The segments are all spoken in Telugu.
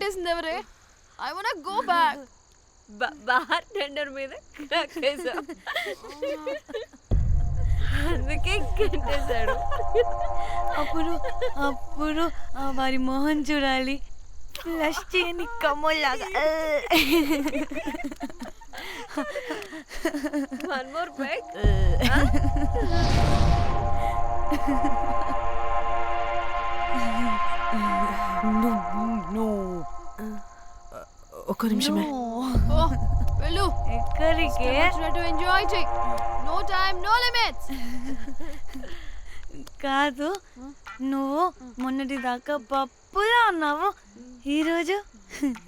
వేసింది ఎవరే? I want go back. Bar tender మీద అందుకే కట్టేశాడు. అప్పుడు అప్పుడు వారి మొహం చూడాలి, ఫ్లష్ చేయని కమ్మలాగా. One more back. ఒక్క నిమిషమే. వెళ్ళు. ఎక్కడికి? ఎంజాయ్ చెయ్. No time, no limits. కాదు, నువ్వు మొన్నటి దాకా పప్పులా ఉన్నావు, ఈరోజు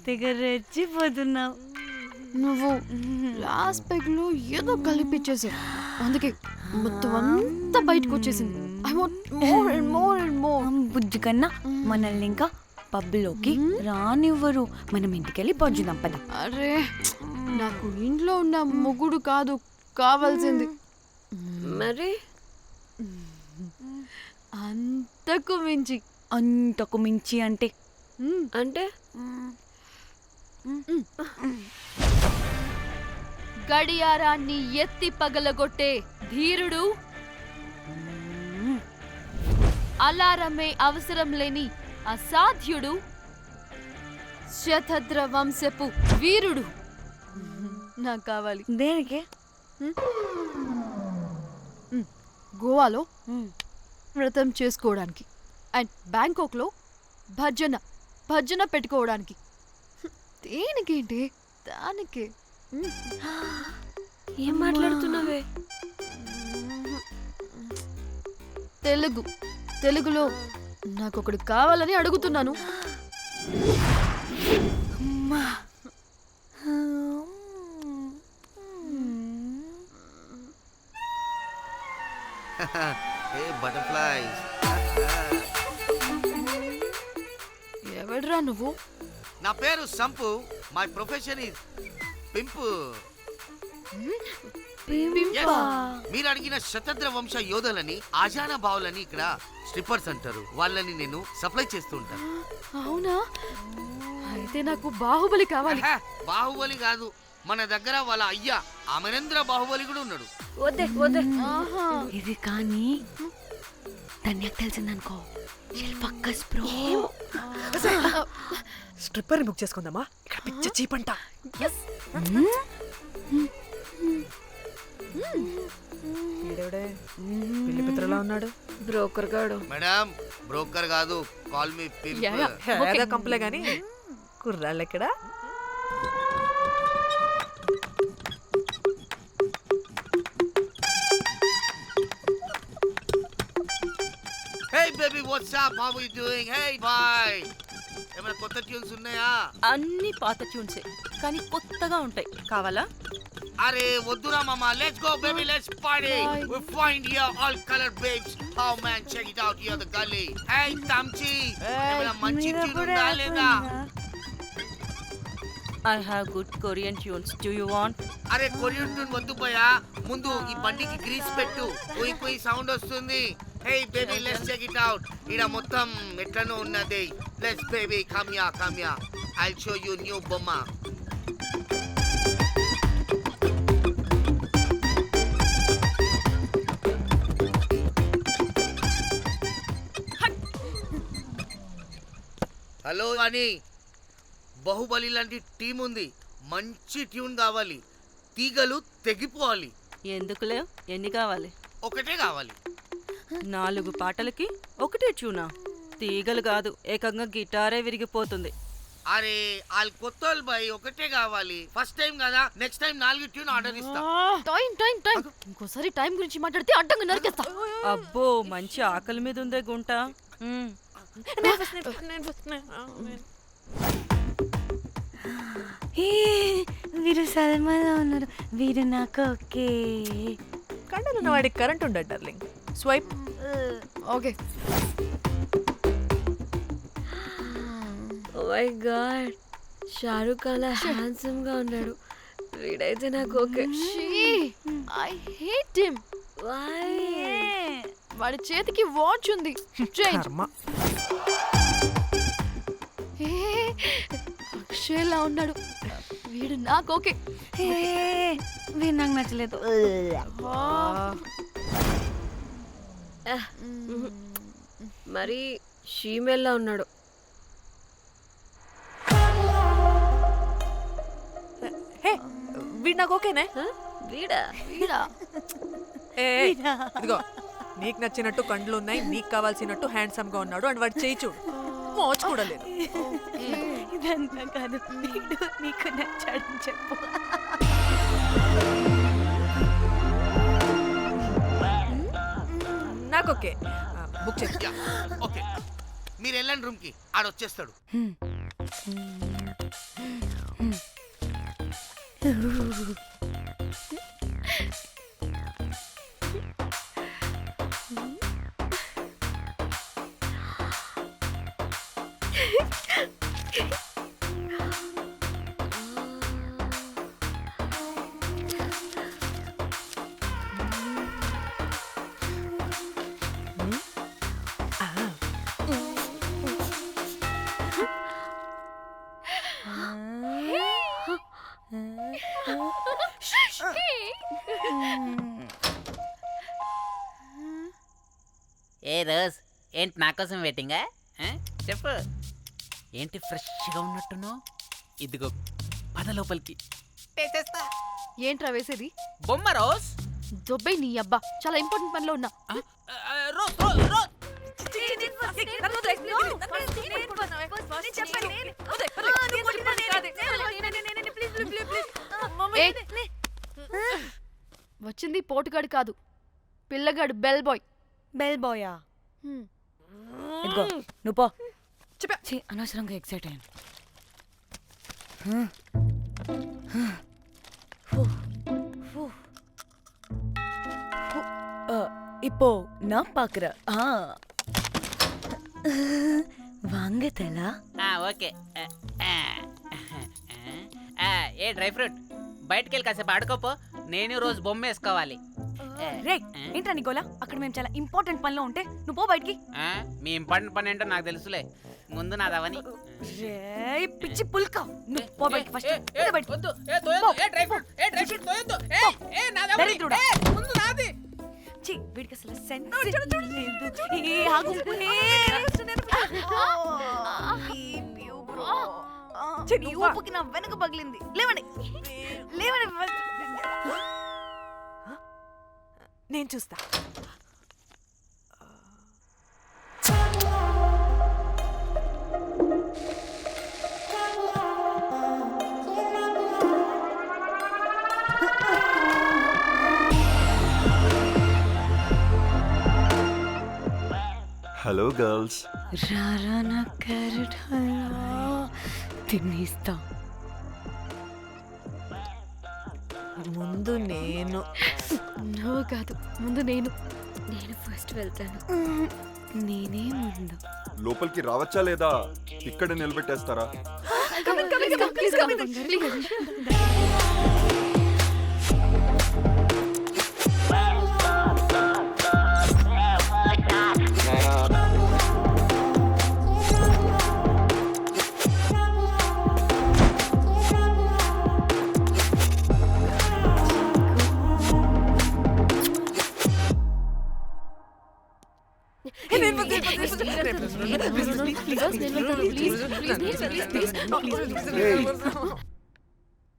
తెగ రెచ్చిపోతున్నావు. నువ్వు లాస్ట్ పెగ్ లో ఏదో కలిపిచ్చేసావు, అందుకే మొత్తం అంతా బయటకు వచ్చేసింది. I want more and more and more. బుజ్జి కన్నా మనల్ని ఇంకా పబ్లోకి రానివ్వరు. మనం ఇంటికెళ్ళి పంచుదాం పద. అరే, నాకు ఇంట్లో ఉన్న మొగుడు కాదు కావాల్సింది. మరి అంతకు మించి. అంతకు మించి అంటే అంటే గడియారాన్ని ఎత్తి పగలగొట్టే ధీరుడు, అలారమే అవసరం లేని అసాధ్యుడు, శతద్ర వంశపు వీరుడు నాకు కావాలి. దేనికి? గోవాలో వ్రతం చేసుకోవడానికి అండ్ బ్యాంకాక్లో భజన పెట్టుకోవడానికి. దేనికేంటి? దానికే. ఏం మాట్లాడుతున్నావే? తెలుగులో నాకొకడు కావాలని అడుగుతున్నాను. Hey butterflies. ఎవడ్రా నువ్వు? నా పేరు Sampu. My profession is pimp. మీరు అడిగిన శతద్ర వంశ యోధులని, ఆజానా బావులని ఇక్కడ స్ట్రిప్పర్స్ అంటారు. వాళ్ళని నేను సప్లై చేస్తూ ఉంటాను. అవునా? అయితే నాకు బాహుబలి కావాలి. బాహుబలి కాదు, మన దగ్గర వాళ్ళ అయ్యా అమరేంద్ర బాహుబలి కూడా ఉన్నాడు. వద్దే వద్దే. ఇది కానీ ధన్యకు తెలిసిందనుకో, ఫక్కస్ బ్రో. స్ట్రిప్పర్ బుక్ చేసుకుందామా? ఇక్కడ పిచ్చ చీపంట. ఈడెవడే పిల్లి పిత్రలా ఉన్నాడు? బ్రోకర్ గాడు. మేడం, బ్రోకర్ కాదు, కాల్ మీ పింపు. ఏదో కంపలే గాని కుర్రాళ్ళు ఎక్కడ? Hey baby, what's up? How are you doing? Hey bye. ఏమైనా కొత్త ట్యూన్స్ ఉన్నాయా? అన్ని పాత ట్యూన్సే, కానీ కొత్తగా ఉంటాయి. కావాలా? అరే వద్దురా మామ. Let's go baby, let's party. We find here all colored babes. Oh man, check it out here the gully. Hey Tamchi, ఏమైనా మంచి ట్యూన్ ఉందా లేదా? I have good Korean tunes. Do you want? అరే కొరియన్ ట్యూన్ వద్దు పోయా, ముందు ఈ బండికి గ్రీస్ పెట్టు. కుయ్ కుయ్ సౌండ్ వస్తుంది. Hey baby, let's check it out. ఇడ మొత్తం ఎట్లనో ఉన్నది. Let's baby, come here. I'll show you new బొమ్మ. హలో అని, బాహుబలి లాంటి టీం ఉంది. మంచి ట్యూన్ కావాలి. తీగలు తెగిపోవాలి. ఎందుకులే, ఎన్ని కావాలి? ఒకటే కావాలి. 4 పాటలకి ఒకటే ట్యూనా? తీగలు కాదు, ఏకంగా గిటారే విరిగిపోతుంది. అరే వాళ్ళు కొత్త బాయ్, ఒకటే కావాలి. ఫస్ట్ టైం కదా, నెక్స్ట్ టైం 4 ట్యూన్ ఆర్డర్ ఇస్తా. టైం ఇంకోసారి టైం గురించి మాట్లాడితే అడ్డంగా నరికేస్తా. అబ్బో, మంచి ఆకలి మీద ఉందే గుంట. వీరు సల్మాలో ఉన్నారు. వీరు నాకు ఓకే. కండలున్న వాడికి కరెంట్ ఉండదు darling. Swipe. Okay. Oh my god, Shahrukh అలా హ్యాండ్సమ్ గా ఉన్నాడు. వీడైతే నాకు ఓకే. I hate him. వాడి చేతికి వాచ్ ఉంది. షేలా ఉన్నాడు. వీడు నాకు ఓకే. వీడు నాకు నచ్చలేదు. మరి షీమేల్లా ఉన్నాడు. హే వీడు నాకు ఓకేనే. వీడా? వీడా? ఏ ఇదిగో నీకు నచ్చినట్టు కండ్లు ఉన్నాయి, నీకు కావాల్సినట్టు హ్యాండ్సమ్ గా ఉన్నాడు అండ్ వాడు చేయి చూడు, మోచు కూడా లేదు. ఇదంతా కాదు, వీడు నీకు నచ్చాడని చెప్పు. నాకు ఓకే. బుక్ చేసి ఓకే, మీరు వెళ్ళండి రూమ్ కి, ఆడొచ్చేస్తాడు. ఏ రోజ్, ఏంటి నా కోసం వెయిటింగా? చెప్పు, ఏంటి ఫ్రెష్గా ఉన్నట్టున్నావు? ఇదిగో పద లోపలికి తెస్తా. ఏంట్రా వేసేది? బొమ్మ రోజ్. దొబ్బై నీ అబ్బా, చాలా ఇంపార్టెంట్ పనిలో ఉన్నా. Rose Rose rose. వచ్చింది పోటుగాడు కాదు, పిల్లగాడు బెల్ బాయ్. బెల్ బాయా? ఇదిగో నువ్వు పో. ఛీ, అనవసరంగా ఎక్సైట్ అయ్యాను. இப்போ நான் பாக்குறேன். வாங்கதலா? ఓకే. ఏ డ్రై ఫ్రూట్, బయటకు వెళ్ళి కాసేపు ఆడుకోపో. నేను రోజు బొమ్మ వేసుకోవాలి. రే ఏంట్రా నికోలా, అక్కడ మేము చాలా ఇంపార్టెంట్ పనిలో ఉంటే నువ్వు పో బయటికి. మీ ఇంపార్టెంట్ పని ఏంటో నాకు తెలుసులే, ముందు నాదవని. రే పిచ్చి పుల్క, నువ్వు పో బయటికి ఫస్ట్. వీడికి అసలు సెన్స్ లేదు. ఏ ఆగు. నీ ఊపుకి నా వెనక పగిలింది. లేవండి లేవండి. నేను చూస్తా. Hello girls. రారా నా క్యారెట్ హల్వా తినేస్తా. ముందు నేను. నువ్వు కాదు, ముందు నేను. నేను ఫస్ట్ వెళ్తాను. నేనే ముందు. లోపలికి రావచ్చా లేదా ఇక్కడ నిలబెట్టేస్తారా?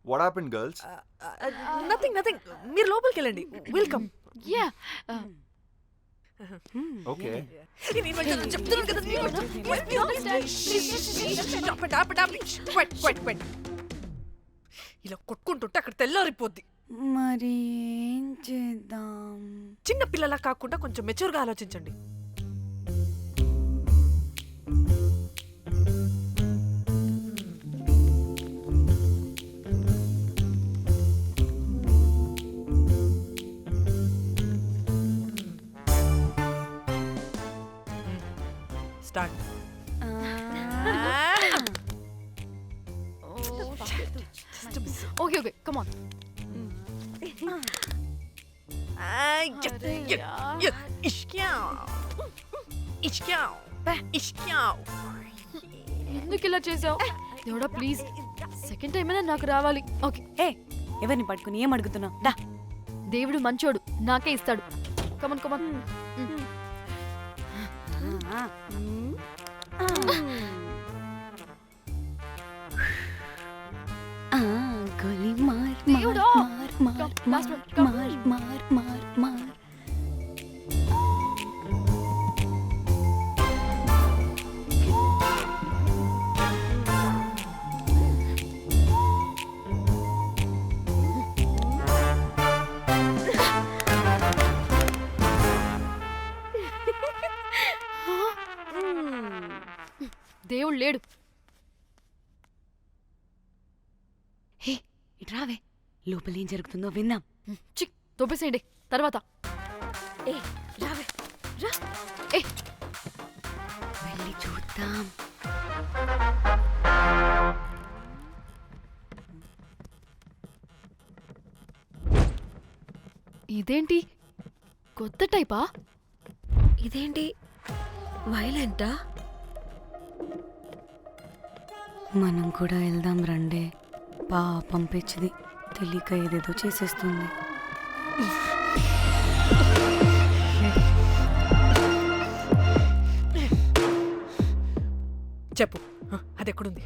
What happened, girls? Nothing nothing. మీరు లోపలికి వెళ్ళండి. వెల్కమ్. యా. Okay. ఇలా కొట్టుకుంటుంటే అక్కడ తెల్లారిపోద్ది. మరి ఏం చేద్దాం? చిన్న పిల్లలా కాకుండా కొంచెం మెచ్యూర్గా ఆలోచించండి. Start. Okay okay, come on. ఎందుకు ఇలా చేసావు? దేవుడా ప్లీజ్ సెకండ్ టైం అయినా నాకు రావాలి. ఓకే, ఏ ఎవరిని పట్టుకుని ఏం అడుగుతున్నావు? దా. దేవుడు మంచోడు, నాకే ఇస్తాడు. Come on come on. గోలీ మార్ దేవుడా! మార్ Last one, come. మార్ మార్ మార్ మార్. దేవుడు లేడు. హే ఇటు రావే, లోపల ఏం జరుగుతుందో విందాం. చిక్ తోపేసేయండి తర్వాత. ఏ రావే రా. ఏ వెళ్ళి చూద్దాం. ఇదేంటి కొత్త టైపా? ఇదేంటి వైలెంటా? మనం కూడా వెళ్దాం రండే. పాపం పిచ్చిది, తెలియక ఏదేదో చేసేస్తుంది. చెప్పు, అది ఎక్కడుంది?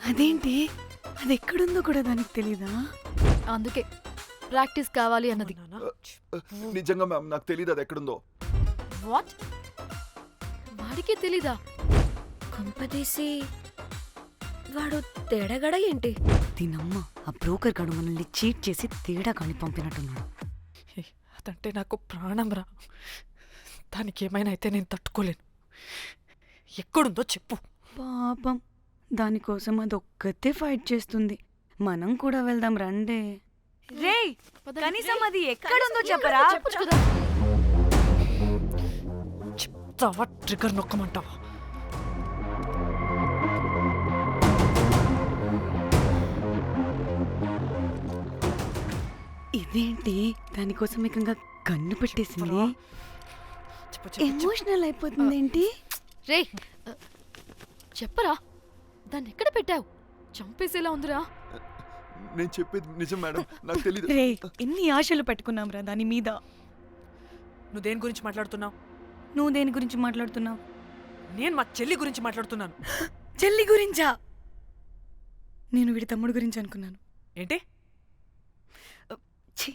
అదేంటి, అది ఎక్కడుందో కూడా దానికి తెలీదా? అందుకే ప్రాక్టీస్ కావాలి అన్నది. నానా, నిజంగా మ్యామ్ నాకు తెలియదు అది ఎక్కడుందో. వాట్? వాడికి తెలీదా? కొంపదీసి వాడు తేడాగడ ఏంటి? దీనమ్మ, ఆ బ్రోకర్ గాడు మనల్ని చీట్ చేసి తేడా కాని పంపినట్టున్నాడు. అదంటే నాకు ప్రాణం రా. దానికి ఏమైనా అయితే నేను తట్టుకోలేను. ఎక్కడుందో చెప్పు. పాపం, దానికోసం అది ఒక్కతే ఫైట్ చేస్తుంది. మనం కూడా వెళ్దాం రండే. రేయ్, కనీసం అది ఎక్కడుందో చెప్పరా? చెప్పొచ్చు కదా. చెప్తావా? ట్రిగర్ నొక్కమంటావా? ఇదేంటి, దానికోసం ఏకంగా కన్ను పెట్టేసింది. చెప్పు, చెప్పు, చెప్పు. ఎమోషనల్ అయిపోతుంది ఏంటి? రే చెప్పరా, దాన్ని ఎక్కడ పెట్టావు? చంపేసేలా ఉందిరా. నేను చెప్పేది నిజం మేడం, నాకు తెలియదు. రే, ఎన్ని ఆశలు పెట్టుకున్నాం రా దాని మీద. నువ్వు దేని గురించి మాట్లాడుతున్నావు? నువ్వు దేని గురించి మాట్లాడుతున్నావు? నేను మా చెల్లి గురించి మాట్లాడుతున్నాను. చెల్లి గురించా? నేను వీడి తమ్ముడు గురించి అనుకున్నాను. ఏంటి? ఛీ.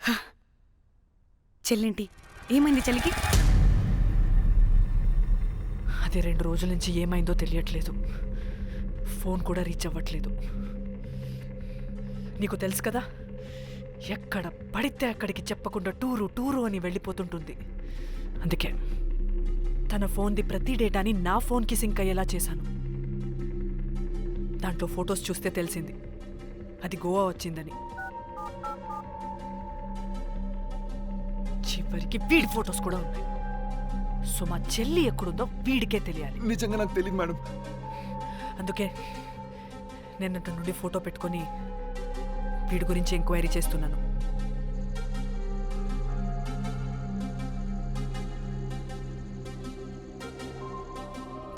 హ. చెల్లింటి ఏమైంది చెల్లికి? అది 2 రోజుల నుంచి ఏమైందో తెలియట్లేదు. ఫోన్ కూడా రీచ్ అవ్వట్లేదు. నీకు తెలుసు కదా, ఎక్కడ పడితే అక్కడికి చెప్పకుండా టూరు టూరు అని వెళ్ళిపోతుంటుంది. అందుకే తన ఫోన్ది ప్రతి డేటాని నా ఫోన్కి సింక్ అయ్యేలా చేశాను. దాంట్లో ఫొటోస్ చూస్తే తెలిసింది అది గోవా వచ్చిందని. చివరికి వీడి ఫొటోస్ కూడా ఉన్నాయి. సో మా చెల్లి ఎక్కడుందో వీడికే తెలియాలి. నిజంగా నాకు తెలియదు మేడం. అందుకే నేను అటు నుండి ఫోటో పెట్టుకొని వీడి గురించి ఎంక్వైరీ చేస్తున్నాను.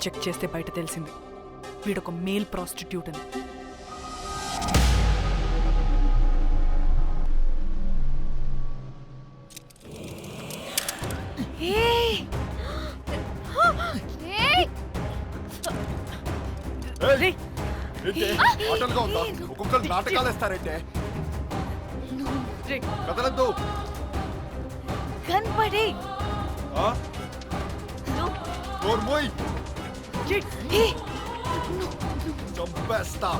చెక్ చేస్తే బయట తెలిసింది వీడొక మేల్ ప్రాస్టిట్యూట్ అని. రేయ్, ఆటలుగా ఉందా? ఒక్కొక్కరు నాటకాలు వేస్తారంటే కదలద్దు. కనపడే నోర్మోయ్, చంపేస్తా.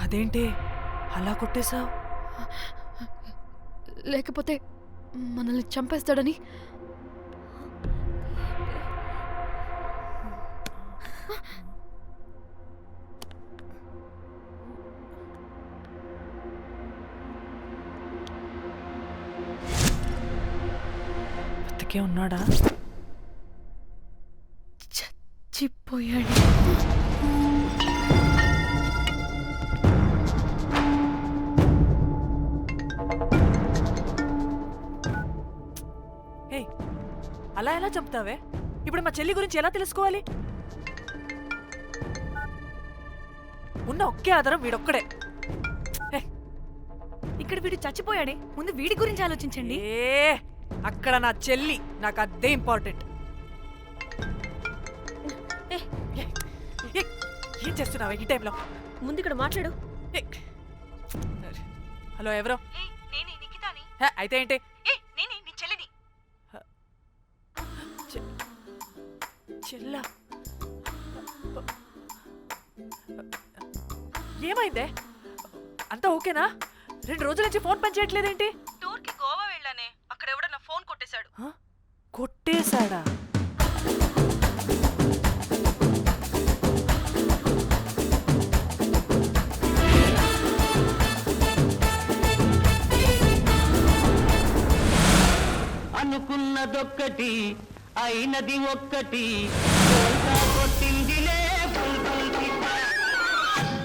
అదేంటి అలా కొట్టేశావు? లేకపోతే మనల్ని చంపేస్తాడని. బతికే ఉన్నాడా? చచ్చిపోయాడు. ఏయ్, అలా ఎలా చంపుతావే? ఇప్పుడు మా చెల్లి గురించి ఎలా తెలుసుకోవాలి? ఉన్న ఒకే ఆధారం వీడొక్కడే. ఇక్కడ వీడు చచ్చిపోయాడే, ముందు వీడి గురించి ఆలోచించండి. అక్కడ నా చెల్లి, నాకు అదే ఇంపార్టెంట్. ఏం చేస్తున్నావు ఈ టైంలో? ముందు ఇక్కడ మాట్లాడు. హలో, ఎవరో? అయితే ఏంటి? చెల్లా, ఏమైందే? అంతా ఓకేనా? 2 రోజుల నుంచి ఫోన్ పని చేయట్లేదేంటి? టూర్కి గోవా వెళ్ళానే, అక్కడ ఎవడో నా ఫోన్ కొట్టేశాడు. కొట్టేశాడా? అనుకున్నదొక్కటి అయినది ఒక్కటి,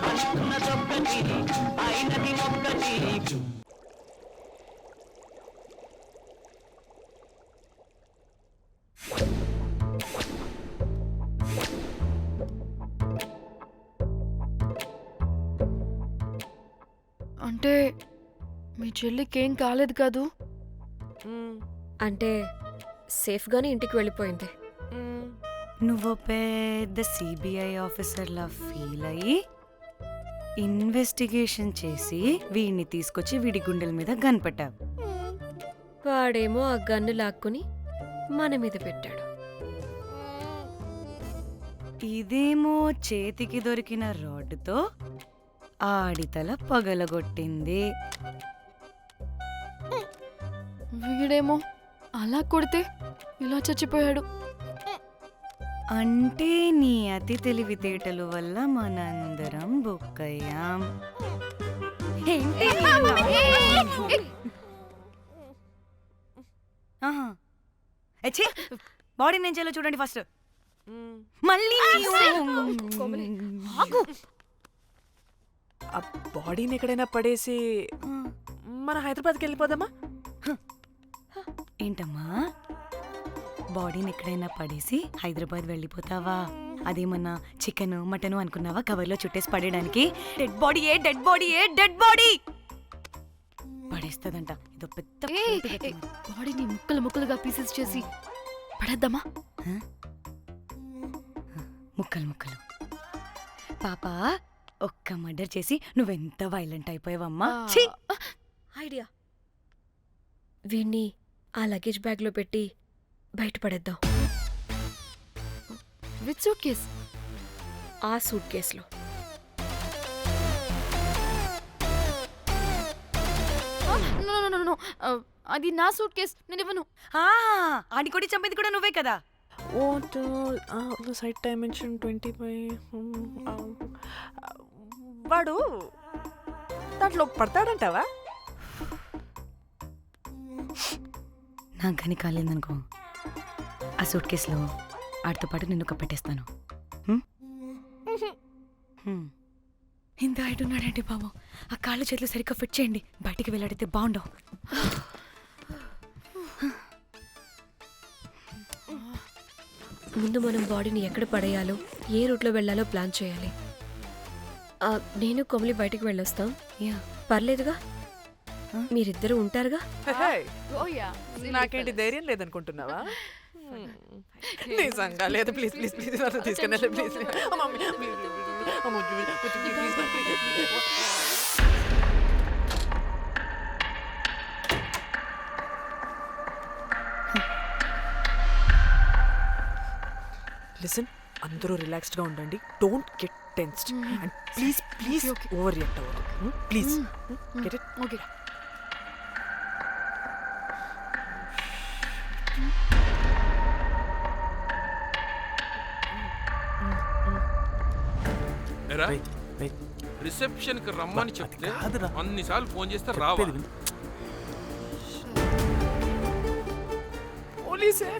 అనుకున్నదొక్కటి అయినది ఒక్కటి. అంటే మీ చెల్లికి ఏం కాలేదు కాదు? అంటే సేఫ్గానే ఇంటికి వెళ్ళిపోయింది. నువ్వు పెద్ద సిబిఐ ఆఫీసర్లా ఫీల్ అయ్యి ఇన్వెస్టిగేషన్ చేసి వీడిని తీసుకొచ్చి వీడి గుండెల మీద కనిపెట్టావు. వాడేమో ఆ గన్ను లాక్కుని మన మీద పెట్టాడు. ఇదేమో చేతికి దొరికిన రాడ్డుతో ఆడితల పగలగొట్టింది. వీడేమో అలా కొడితే ఇలా చచ్చిపోయాడు. అంటే నీ అతి తెలివితేటల వల్ల మనందరం బుక్కయ్యాం. బాడీ నేను చేయాలో చూడండి ఫస్ట్. మళ్ళీ ఆ బాడీని ఎక్కడైనా పడేసి మన హైదరాబాద్కి వెళ్ళిపోదామా? ఏంటమ్మా, బాడీని ఎక్కడైనా పడేసి హైదరాబాద్ వెళ్ళిపోతావా? అదేమన్నా చికెన్ మటన్ అనుకున్నావా కవర్లో చుట్టేసి పడేయడానికి? డెడ్ బాడీ ఏ డెడ్ బాడీ ఏ డెడ్ బాడీ పడేస్తుందంట. ఇదో పెద్ద బాడీని ముక్కలు ముక్కలుగా పీసెస్ చేసి పడేద్దామా? ముక్కలు ముక్కలు. పాప, ఒక్క మర్డర్ చేసి నువ్వెంత వైలెంట్ అయిపోయావమ్మా. ఐడియా, వీణ్ణి ఆ లగేజ్ బ్యాగ్లో పెట్టి బయటపడేద్దాం. With suitcase? ఆ సూట్ కేసులో. అది నా సూట్ కేస్, నేను ఇవ్వను. ఆడి కొట్టి చంపేది కూడా నువ్వే కదా. Site dimension 25. వాడు దాంట్లో పడతాడంటావా? నాకు కానీ కాలేదనుకో, ఆ సూట్ కేసులో ఆడితో పాటు నిన్ను కప్పెట్టేస్తాను. ఇంత హైట్ ఉన్నాడండి బాబు. ఆ కాళ్ళు చేతులు సరిగ్గా ఫిట్ చేయండి, బయటికి వెళ్ళాడితే బాగుండవు. ముందు మనం బాడీని ఎక్కడ పడేయాలో, ఏ రూట్లో వెళ్ళాలో ప్లాన్ చేయాలి. నేను కొమలి బయటికి వెళ్ళొస్తాం. పర్లేదుగా, మీరిద్దరూ ఉంటారుగా. నాకేంటి ధైర్యం లేదనుకుంటున్నావా? నిజంగా లేదు. ప్లీజ్ ప్లీజ్ ప్లీజ్ తీసుకెళ్ళండి ప్లీజ్. లిసన్, అందరూ రిలాక్స్డ్గా ఉండండి. Don't get tensed and please please overreact అవ్వదు. Please get it. Okay. Reception కి రమ్మని చెప్తే అన్నిసార్లు ఫోన్ చేస్తే రావాలి. పోలీసే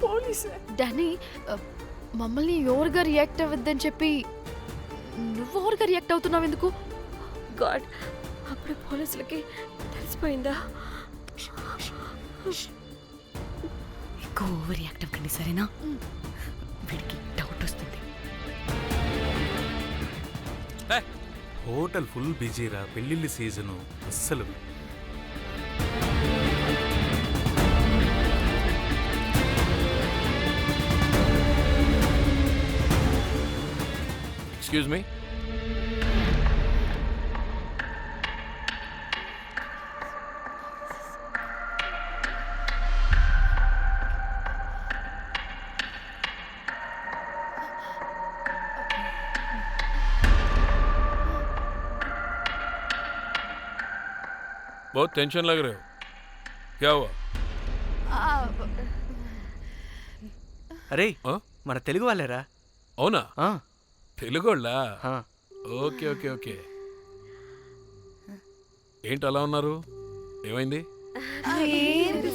పోలీసే. డానీ మమ్మల్ని ఓవర్గా రియాక్ట్ అవ్వద్దని చెప్పి నువ్వు ఓవర్గా రియాక్ట్ అవుతున్నావు ఎందుకు? గాడ్, అప్పుడు పోలీసులకి తెలిసిపోయిందా? ఎక్కువ ఓవర్ రియాక్ట్ అవ్వకండి సరేనా? వీడికి డౌట్ వస్తుంది. హోటల్ ఫుల్ బిజీరా, పెళ్ళిళ్ళ సీజను అస్సలు. Excuse me. बहुत टेंशन लग रहे हो, क्या हुआ? అరే ఆ? మన తెలుగు వాళ్ళేరా. అవునా? ఆ, తెలుగోళ్ళా? ఆ. Okay okay okay. ఏంటి అలా ఉన్నారు? ఏమైంది?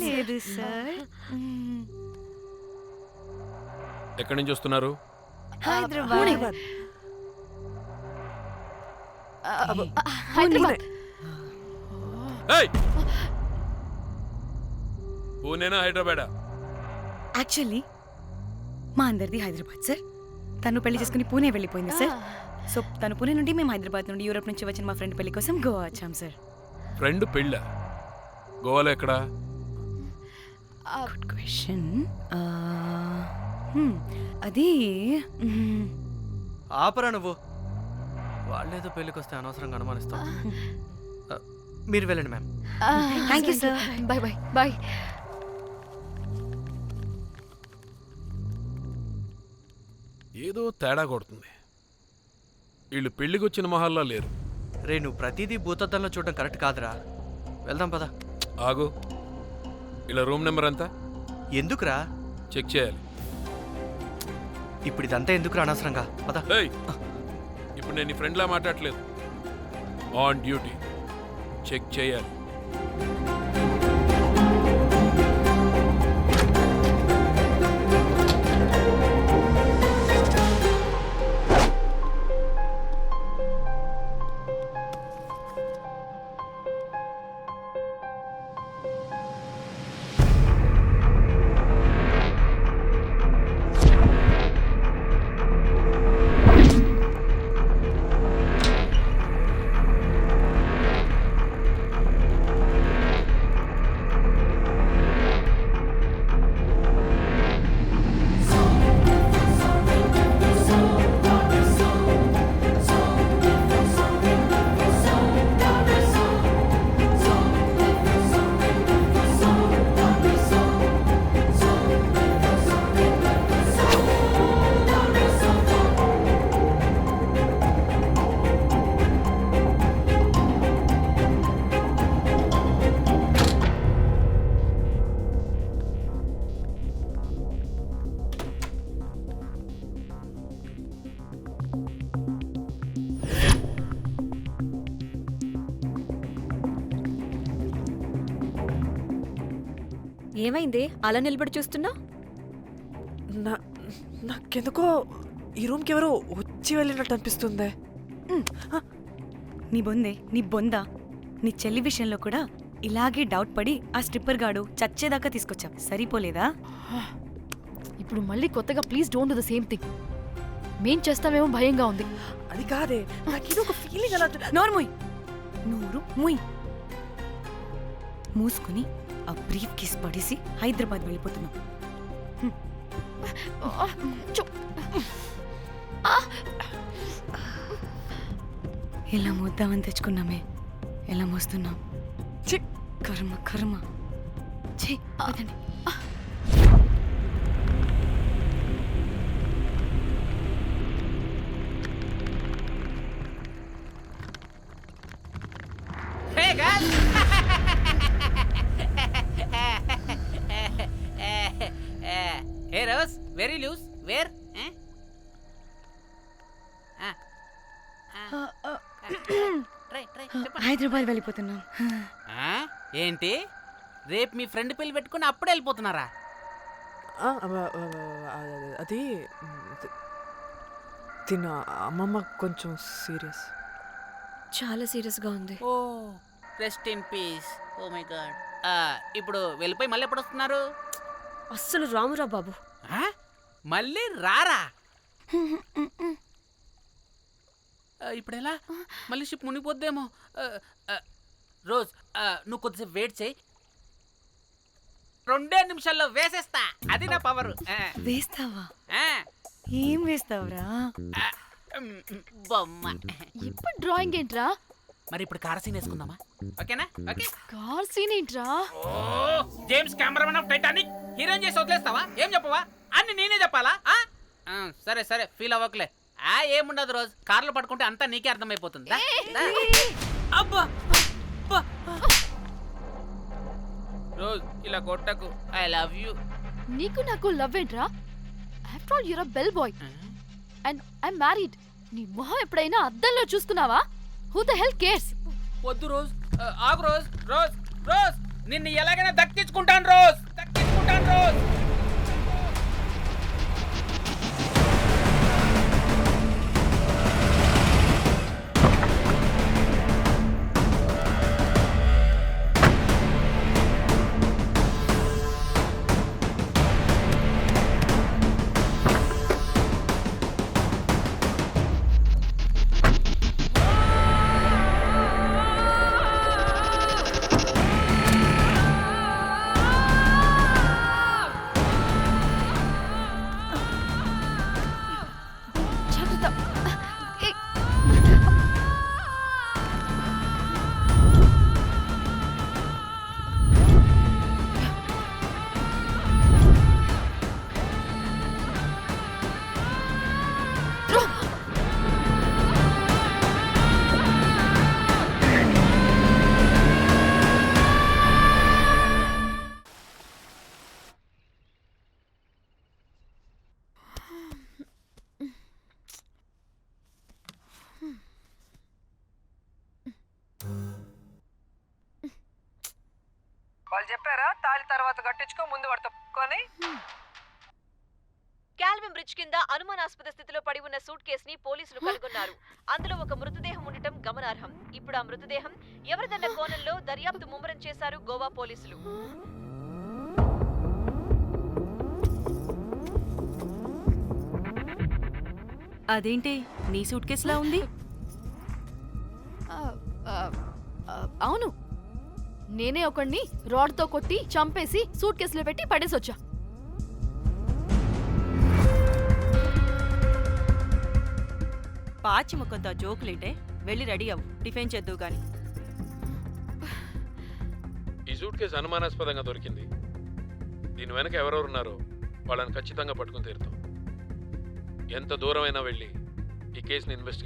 లేదు సార్. ఎక్కడి నుంచి వస్తున్నారు? హైదరాబాద్. హైదరాబాద్. ఏయ్! పూణేనా హైదరాబాదా? యాక్చువల్లీ మా అందరిది హైదరాబాద్ సార్. తను పెళ్లి చేసుకుని పూణే వెళ్ళిపోయింది సార్. సో తను పూణే నుండి మేము హైదరాబాద్ నుండి యూరోప్ నుంచి వచ్చిన మా ఫ్రెండ్ పెళ్లి కోసం గోవా వచ్చాం సార్. ఫ్రెండ్ పెళ్ళా? గోవాలో ఎక్కడా? Good question. అది ఆపరా నువ్వు. వాళ్ళేదో పెళ్ళికి వస్తే అనవసరంగా అనుమానిస్తాం. మీరు వెళ్ళండి ma'am. Thank you sir. Bye bye bye. ఏదో తేడా కొడుతుంది. వీళ్ళు పెళ్ళికి వచ్చిన మహల్లా లేరు. రే నువ్వు ప్రతిదీ భూతద్దంలో చూడడం కరెక్ట్ కాదురా. వెళ్దాం పదా. ఆగు. ఇలా రూమ్ నెంబర్ ఎంత? ఎందుకురా? చెక్ చేయాలి. ఇప్పుడు ఇదంతా ఎందుకురా అనవసరంగా? పదా. ఏయ్! ఇప్పుడు నేను నీ ఫ్రెండ్లా మాట్లాడట్లేదు. On duty. చెక్ చేయాలి. ఏమైంది అలా నిలబడి చూస్తున్నా? నాకెందుకో ఈ రూమ్కి ఎవరో వచ్చి వెళ్ళినట్టు అనిపిస్తుంది. నీ బొందే, నీ బొందా, నీ చెల్లి విషయంలో కూడా ఇలాగే డౌట్ పడి ఆ స్ట్రిప్పర్ గాడు చచ్చేదాకా తీసుకొచ్చాం. సరిపోలేదా? ఇప్పుడు మళ్ళీ కొత్తగా please don't do the same thing. మేం చేస్తామేమో భయంగా ఉంది. అది కాదే, నాకు ఇది ఒక ఫీలింగ్ అలా. నోరు ముయ్, నోరు ముయ్. మూసుకుని ఆ బ్రీఫ్ కేస్ పడేసి హైదరాబాద్ వెళ్ళిపోతున్నాం. ఎలా మోద్దామని తెచ్చుకున్నామే, ఎలా మోస్తున్నాం. కర్మ కర్మ. ఛీ, వదండి. Hey guys! Hey Rose, very loose. Where? Try. Hyderabad వెళ్ళిపోతున్నాం. ఏంటి రేపు మీ ఫ్రెండ్ పెళ్లి పెట్టుకుని అప్పుడే వెళ్ళిపోతున్నారా? అది తిన అమ్మమ్మ కొంచెం సీరియస్. చాలా సీరియస్గా ఉంది. Oh rest in peace. Oh my god. ఇప్పుడు వెళ్ళిపోయి మళ్ళీ ఎప్పుడు వస్తున్నారు? అస్సలు రామురా బాబు. మళ్ళీ రారా? ఇప్పుడు ఎలా? మళ్ళీ షిప్ మునిగిపోద్దేమో. రోజ్ నువ్వు కొద్దిసేపు వెయిట్ చేయి, 2 నిమిషాల్లో వేసేస్తా. అది నా పవర్. వేస్తావా? ఏం వేస్తావురా? బొమ్మ. ఇప్పుడు డ్రాయింగ్ ఏంట్రా? మరి ఇప్పుడు కార్ సీన్ వేసుకుందామా? ఓకేనా? ఓకే. కార్ సీన్ ఏంట్రా? James cameraman of Titanic heroine చేసి వదిలేస్తావా? ఏం చెప్పవా? అన్ని నేనే చెప్పాలా? సరే సరే, ఫీల్ అవ్వకలే. ఏముండదు రోజ్, కార్లో పడుకుంటే అంతా నీకే అర్థమైపోతుంది. అబ్బా రోజ్ ఇలా కొట్టకు. I love you. నీకు నాకు లవ్ ఏంట్రా? After all you're a bell boy and I married. నీ మొహం ఎప్పుడైనా అద్దంలో చూసుకున్నావా? Who the hell cares? వద్దు రోజ్, ఆగు రోజ్. రోజ్ రోజ్ నిన్ను ఎలాగైనా దక్కించుకుంటాను రోజ్, దక్కించుకుంటాను రోజ్. వాళ్ళు చెప్పారా తాళి తర్వాత కట్టించుకో, ముందు పట్టుకొని. కాల్విన్ బ్రిడ్జ్ కింద అనుమానాస్పద స్థితిలో పడి ఉన్న సూట్ కేసుని పోలీసులు కనుగొన్నారు. అందులో ఒక మృతదేహం ఉండటం గమనార్హం. ఇప్పుడు ఆ మృతదేహం ఎవరిదన్న కోణంలో దర్యాప్తు ముమ్మరం చేశారు గోవా పోలీసులు. అదేంటి నీ సూట్ కేసులా ఉంది? అవును, నేనే ఒకడిని రాడ్తో కొట్టి చంపేసి సూట్ కేసులో పెట్టి పడేసొచ్చా. పాచి ముఖంతో జోకులేంటే వెళ్ళి రెడీ అవ్వు, టిఫిన్ చేద్దువు గాని. ఈ సూట్ కేసు అనుమానాస్పదంగా దొరికింది. దీని వెనక ఎవరెవరు ఉన్నారో వాళ్ళని ఖచ్చితంగా పట్టుకుని తీరుతాం. ఎంత దూరమైనా వెళ్ళి ఈ కేసుని ఇన్వెస్టిగేట్